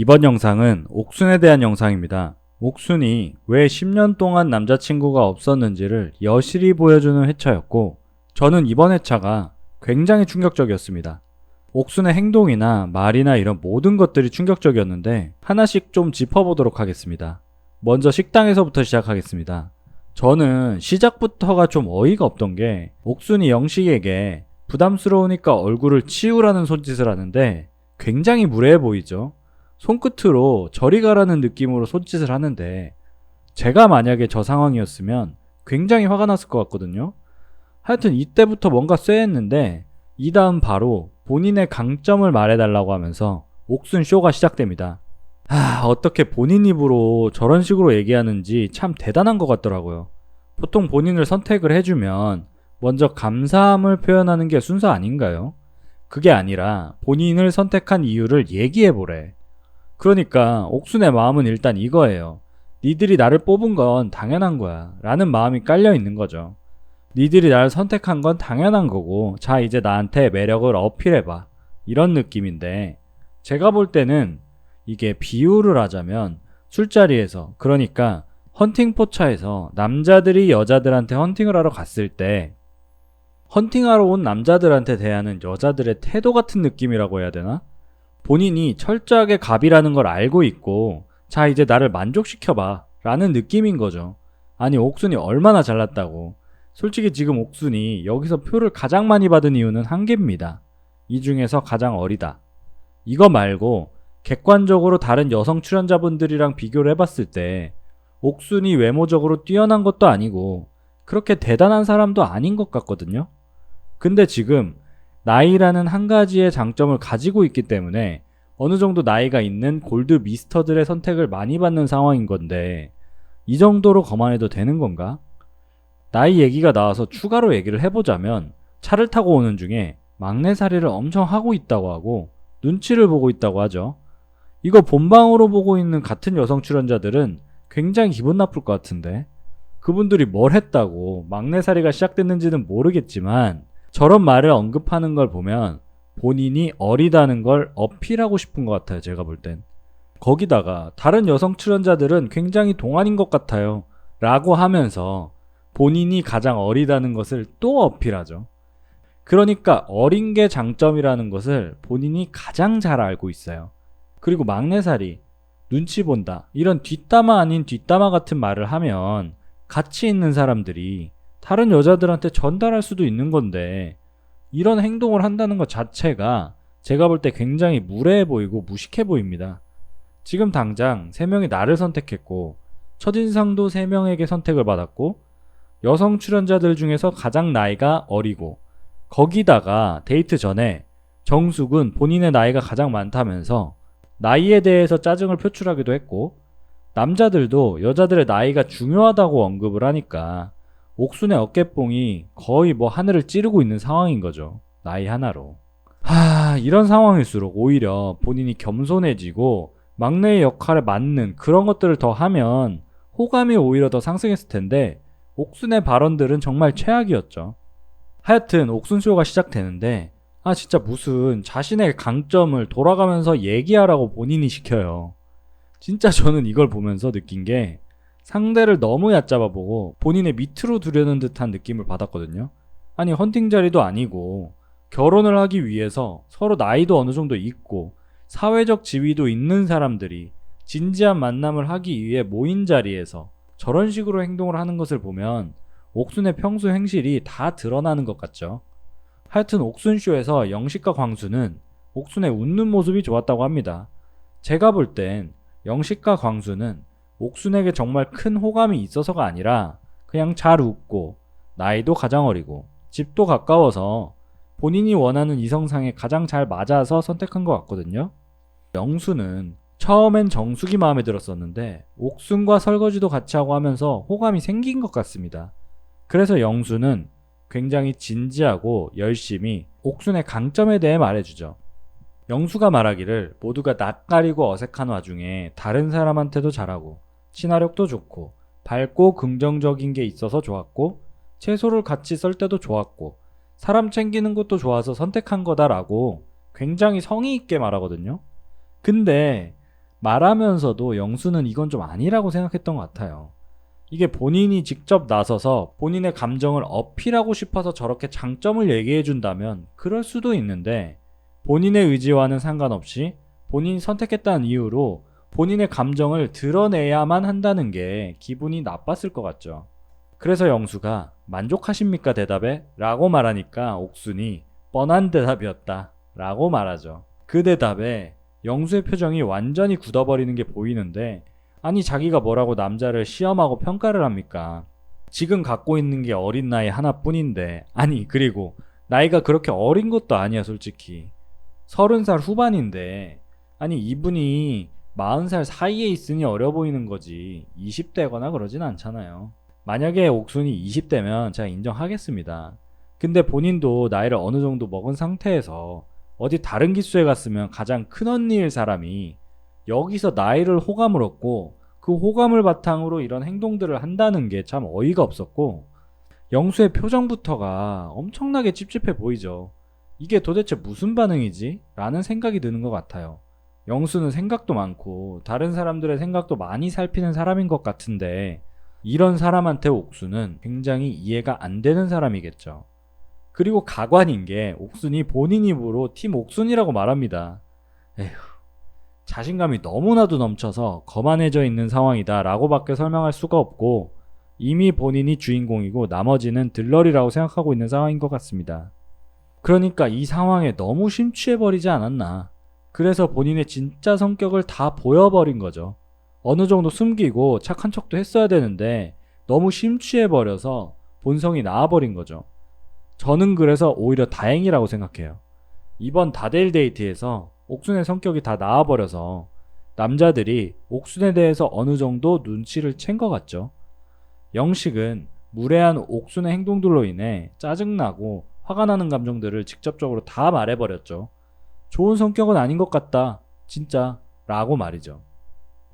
이번 영상은 옥순에 대한 영상입니다. 옥순이 왜 10년 동안 남자친구가 없었는지를 여실히 보여주는 회차였고, 저는 이번 회차가 굉장히 충격적이었습니다. 옥순의 행동이나 말이나 이런 모든 것들이 충격적이었는데, 하나씩 좀 짚어보도록 하겠습니다. 먼저 식당에서부터 시작하겠습니다. 저는 시작부터가 좀 어이가 없던 게, 옥순이 영식에게 부담스러우니까 얼굴을 치우라는 손짓을 하는데 굉장히 무례해 보이죠. 손끝으로 저리 가라는 느낌으로 손짓을 하는데, 제가 만약에 저 상황이었으면 굉장히 화가 났을 것 같거든요. 하여튼 이때부터 뭔가 쎄했는데, 이 다음 바로 본인의 강점을 말해달라고 하면서 옥순 쇼가 시작됩니다. 어떻게 본인 입으로 저런 식으로 얘기하는지 참 대단한 것 같더라고요. 보통 본인을 선택을 해주면 먼저 감사함을 표현하는 게 순서 아닌가요? 그게 아니라 본인을 선택한 이유를 얘기해보래. 그러니까 옥순의 마음은 일단 이거예요. 니들이 나를 뽑은 건 당연한 거야 라는 마음이 깔려 있는 거죠. 니들이 나를 선택한 건 당연한 거고, 자 이제 나한테 매력을 어필해봐, 이런 느낌인데, 제가 볼 때는 이게 비유를 하자면 술자리에서, 그러니까 헌팅 포차에서 남자들이 여자들한테 헌팅을 하러 갔을 때 헌팅하러 온 남자들한테 대하는 여자들의 태도 같은 느낌이라고 해야 되나? 본인이 철저하게 갑이라는 걸 알고 있고, 자 이제 나를 만족시켜봐 라는 느낌인 거죠. 아니 옥순이 얼마나 잘났다고. 솔직히 지금 옥순이 여기서 표를 가장 많이 받은 이유는 한 개입니다. 이 중에서 가장 어리다. 이거 말고 객관적으로 다른 여성 출연자분들이랑 비교를 해봤을 때 옥순이 외모적으로 뛰어난 것도 아니고 그렇게 대단한 사람도 아닌 것 같거든요. 근데 지금 나이라는 한 가지의 장점을 가지고 있기 때문에 어느 정도 나이가 있는 골드 미스터들의 선택을 많이 받는 상황인 건데, 이 정도로 거만해도 되는 건가? 나이 얘기가 나와서 추가로 얘기를 해보자면, 차를 타고 오는 중에 막내살이를 엄청 하고 있다고 하고 눈치를 보고 있다고 하죠. 이거 본방으로 보고 있는 같은 여성 출연자들은 굉장히 기분 나쁠 것 같은데, 그분들이 뭘 했다고 막내살이가 시작됐는지는 모르겠지만 저런 말을 언급하는 걸 보면 본인이 어리다는 걸 어필하고 싶은 것 같아요, 제가 볼 땐. 거기다가 다른 여성 출연자들은 굉장히 동안인 것 같아요 라고 하면서 본인이 가장 어리다는 것을 또 어필하죠. 그러니까 어린 게 장점이라는 것을 본인이 가장 잘 알고 있어요. 그리고 막내살이, 눈치 본다, 이런 뒷담화 아닌 뒷담화 같은 말을 하면 같이 있는 사람들이 다른 여자들한테 전달할 수도 있는 건데, 이런 행동을 한다는 것 자체가 제가 볼 때 굉장히 무례해 보이고 무식해 보입니다. 지금 당장 3명이 나를 선택했고, 첫인상도 3명에게 선택을 받았고, 여성 출연자들 중에서 가장 나이가 어리고, 거기다가 데이트 전에 정숙은 본인의 나이가 가장 많다면서 나이에 대해서 짜증을 표출하기도 했고, 남자들도 여자들의 나이가 중요하다고 언급을 하니까 옥순의 어깨뽕이 거의 뭐 하늘을 찌르고 있는 상황인 거죠. 나이 하나로. 이런 상황일수록 오히려 본인이 겸손해지고 막내의 역할에 맞는 그런 것들을 더 하면 호감이 오히려 더 상승했을 텐데, 옥순의 발언들은 정말 최악이었죠. 하여튼 옥순쇼가 시작되는데, 진짜 무슨 자신의 강점을 돌아가면서 얘기하라고 본인이 시켜요. 진짜 저는 이걸 보면서 느낀 게, 상대를 너무 얕잡아보고 본인의 밑으로 두려는 듯한 느낌을 받았거든요. 아니 헌팅 자리도 아니고 결혼을 하기 위해서 서로 나이도 어느 정도 있고 사회적 지위도 있는 사람들이 진지한 만남을 하기 위해 모인 자리에서 저런 식으로 행동을 하는 것을 보면 옥순의 평소 행실이 다 드러나는 것 같죠. 하여튼 옥순쇼에서 영식과 광수는 옥순의 웃는 모습이 좋았다고 합니다. 제가 볼 땐 영식과 광수는 옥순에게 정말 큰 호감이 있어서가 아니라 그냥 잘 웃고 나이도 가장 어리고 집도 가까워서 본인이 원하는 이성상에 가장 잘 맞아서 선택한 것 같거든요. 영수는 처음엔 정숙이 마음에 들었었는데 옥순과 설거지도 같이 하고 하면서 호감이 생긴 것 같습니다. 그래서 영수는 굉장히 진지하고 열심히 옥순의 강점에 대해 말해주죠. 영수가 말하기를 모두가 낯가리고 어색한 와중에 다른 사람한테도 잘하고 친화력도 좋고 밝고 긍정적인 게 있어서 좋았고, 채소를 같이 썰 때도 좋았고, 사람 챙기는 것도 좋아서 선택한 거다라고 굉장히 성의 있게 말하거든요. 근데 말하면서도 영수는 이건 좀 아니라고 생각했던 것 같아요. 이게 본인이 직접 나서서 본인의 감정을 어필하고 싶어서 저렇게 장점을 얘기해 준다면 그럴 수도 있는데, 본인의 의지와는 상관없이 본인이 선택했다는 이유로 본인의 감정을 드러내야만 한다는 게 기분이 나빴을 것 같죠. 그래서 영수가 만족하십니까 대답에? 라고 말하니까 옥순이 뻔한 대답이었다 라고 말하죠. 그 대답에 영수의 표정이 완전히 굳어버리는 게 보이는데, 아니 자기가 뭐라고 남자를 시험하고 평가를 합니까? 지금 갖고 있는 게 어린 나이 하나뿐인데, 아니 그리고 나이가 그렇게 어린 것도 아니야 솔직히. 30살 후반인데, 아니 이분이 40살 사이에 있으니 어려 보이는 거지 20대거나 그러진 않잖아요. 만약에 옥순이 20대면 제가 인정하겠습니다. 근데 본인도 나이를 어느 정도 먹은 상태에서 어디 다른 기수에 갔으면 가장 큰 언니일 사람이 여기서 나이를 호감을 얻고 그 호감을 바탕으로 이런 행동들을 한다는 게 참 어이가 없었고, 영수의 표정부터가 엄청나게 찝찝해 보이죠. 이게 도대체 무슨 반응이지? 라는 생각이 드는 것 같아요. 영수는 생각도 많고 다른 사람들의 생각도 많이 살피는 사람인 것 같은데, 이런 사람한테 옥순은 굉장히 이해가 안 되는 사람이겠죠. 그리고 가관인 게 옥순이 본인 입으로 팀 옥순이라고 말합니다. 에휴, 자신감이 너무나도 넘쳐서 거만해져 있는 상황이다 라고 밖에 설명할 수가 없고, 이미 본인이 주인공이고 나머지는 들러리라고 생각하고 있는 상황인 것 같습니다. 그러니까 이 상황에 너무 심취해버리지 않았나. 그래서 본인의 진짜 성격을 다 보여버린 거죠. 어느 정도 숨기고 착한 척도 했어야 되는데 너무 심취해버려서 본성이 나와버린 거죠. 저는 그래서 오히려 다행이라고 생각해요. 이번 다대일 데이트에서 옥순의 성격이 다 나와버려서 남자들이 옥순에 대해서 어느 정도 눈치를 챈 것 같죠. 영식은 무례한 옥순의 행동들로 인해 짜증나고 화가 나는 감정들을 직접적으로 다 말해버렸죠. 좋은 성격은 아닌 것 같다, 진짜, 라고 말이죠.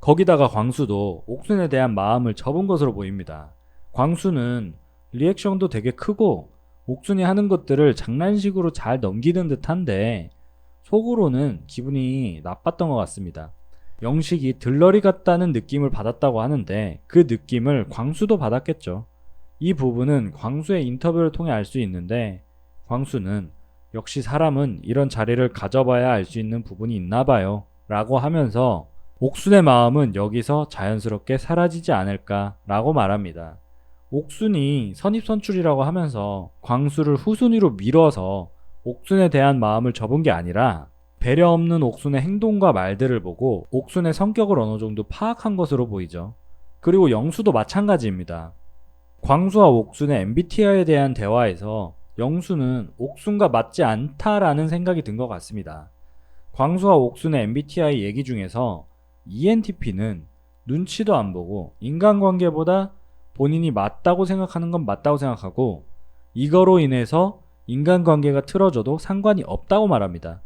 거기다가 광수도 옥순에 대한 마음을 접은 것으로 보입니다. 광수는 리액션도 되게 크고 옥순이 하는 것들을 장난식으로 잘 넘기는 듯한데 속으로는 기분이 나빴던 것 같습니다. 영식이 들러리 같다는 느낌을 받았다고 하는데 그 느낌을 광수도 받았겠죠. 이 부분은 광수의 인터뷰를 통해 알 수 있는데, 광수는 역시 사람은 이런 자리를 가져봐야 알 수 있는 부분이 있나 봐요 라고 하면서 옥순의 마음은 여기서 자연스럽게 사라지지 않을까 라고 말합니다. 옥순이 선입선출이라고 하면서 광수를 후순위로 밀어서 옥순에 대한 마음을 접은 게 아니라 배려 없는 옥순의 행동과 말들을 보고 옥순의 성격을 어느 정도 파악한 것으로 보이죠. 그리고 영수도 마찬가지입니다. 광수와 옥순의 MBTI에 대한 대화에서 영수는 옥순과 맞지 않다라는 생각이 든 것 같습니다. 광수와 옥순의 MBTI 얘기 중에서 ENTP는 눈치도 안 보고 인간관계보다 본인이 맞다고 생각하는 건 맞다고 생각하고 이거로 인해서 인간관계가 틀어져도 상관이 없다고 말합니다.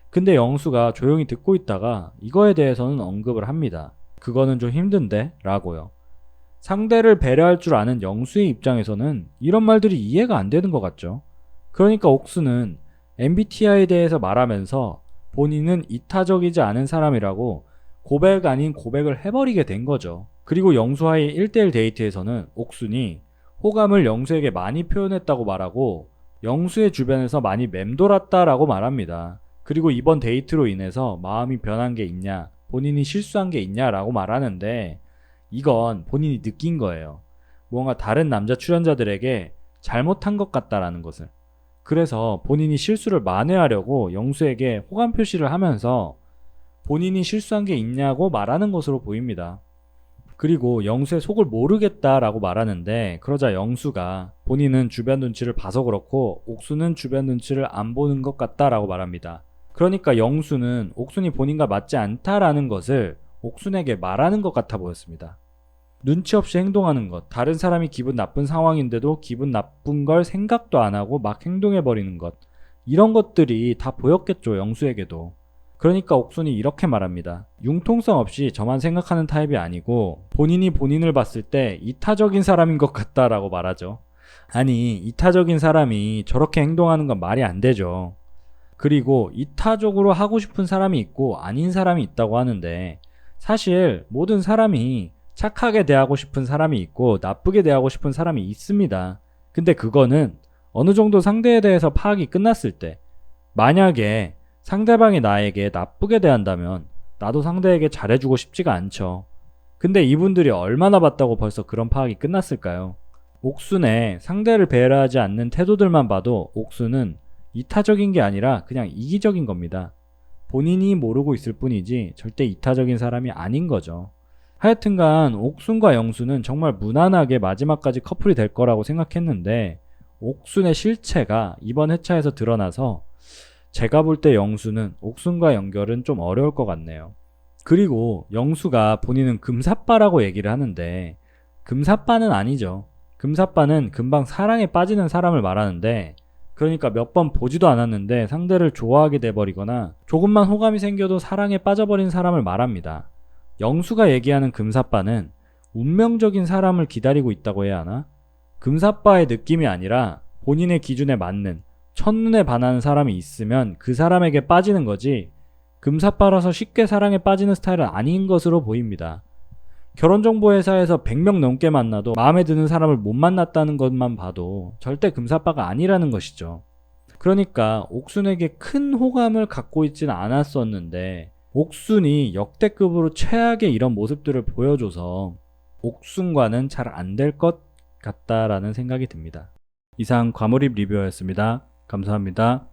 근데 영수가 조용히 듣고 있다가 이거에 대해서는 언급을 합니다. 그거는 좀 힘든데? 라고요. 상대를 배려할 줄 아는 영수의 입장에서는 이런 말들이 이해가 안 되는 것 같죠. 그러니까 옥수는 MBTI에 대해서 말하면서 본인은 이타적이지 않은 사람이라고 고백 아닌 고백을 해버리게 된 거죠. 그리고 영수와의 1대1 데이트에서는 옥순이 호감을 영수에게 많이 표현했다고 말하고 영수의 주변에서 많이 맴돌았다라고 말합니다. 그리고 이번 데이트로 인해서 마음이 변한 게 있냐, 본인이 실수한 게 있냐라고 말하는데 이건 본인이 느낀 거예요. 뭔가 다른 남자 출연자들에게 잘못한 것 같다라는 것을. 그래서 본인이 실수를 만회하려고 영수에게 호감 표시를 하면서 본인이 실수한 게 있냐고 말하는 것으로 보입니다. 그리고 영수의 속을 모르겠다라고 말하는데, 그러자 영수가 본인은 주변 눈치를 봐서 그렇고 옥수는 주변 눈치를 안 보는 것 같다라고 말합니다. 그러니까 영수는 옥순이 본인과 맞지 않다라는 것을 옥순에게 말하는 것 같아 보였습니다. 눈치 없이 행동하는 것, 다른 사람이 기분 나쁜 상황인데도 기분 나쁜 걸 생각도 안 하고 막 행동해버리는 것, 이런 것들이 다 보였겠죠, 영수에게도. 그러니까 옥순이 이렇게 말합니다. 융통성 없이 저만 생각하는 타입이 아니고 본인이 본인을 봤을 때 이타적인 사람인 것 같다라고 말하죠. 아니, 이타적인 사람이 저렇게 행동하는 건 말이 안 되죠. 그리고 이타적으로 하고 싶은 사람이 있고 아닌 사람이 있다고 하는데 사실 모든 사람이 착하게 대하고 싶은 사람이 있고 나쁘게 대하고 싶은 사람이 있습니다. 근데 그거는 어느 정도 상대에 대해서 파악이 끝났을 때, 만약에 상대방이 나에게 나쁘게 대한다면 나도 상대에게 잘해주고 싶지가 않죠. 근데 이분들이 얼마나 봤다고 벌써 그런 파악이 끝났을까요? 옥순의 상대를 배려하지 않는 태도들만 봐도 옥순은 이타적인 게 아니라 그냥 이기적인 겁니다. 본인이 모르고 있을 뿐이지 절대 이타적인 사람이 아닌 거죠. 하여튼간 옥순과 영수는 정말 무난하게 마지막까지 커플이 될 거라고 생각했는데 옥순의 실체가 이번 회차에서 드러나서 제가 볼 때 영수는 옥순과 연결은 좀 어려울 것 같네요. 그리고 영수가 본인은 금사빠라고 얘기를 하는데 금사빠는 아니죠. 금사빠는 금방 사랑에 빠지는 사람을 말하는데, 그러니까 몇 번 보지도 않았는데 상대를 좋아하게 돼버리거나 조금만 호감이 생겨도 사랑에 빠져버린 사람을 말합니다. 영수가 얘기하는 금사빠는 운명적인 사람을 기다리고 있다고 해야 하나? 금사빠의 느낌이 아니라 본인의 기준에 맞는 첫눈에 반하는 사람이 있으면 그 사람에게 빠지는 거지, 금사빠라서 쉽게 사랑에 빠지는 스타일은 아닌 것으로 보입니다. 결혼정보회사에서 100명 넘게 만나도 마음에 드는 사람을 못 만났다는 것만 봐도 절대 금사빠가 아니라는 것이죠. 그러니까 옥순에게 큰 호감을 갖고 있지는 않았었는데 옥순이 역대급으로 최악의 이런 모습들을 보여줘서 옥순과는 잘 안 될 것 같다라는 생각이 듭니다. 이상 과몰입 리뷰였습니다. 감사합니다.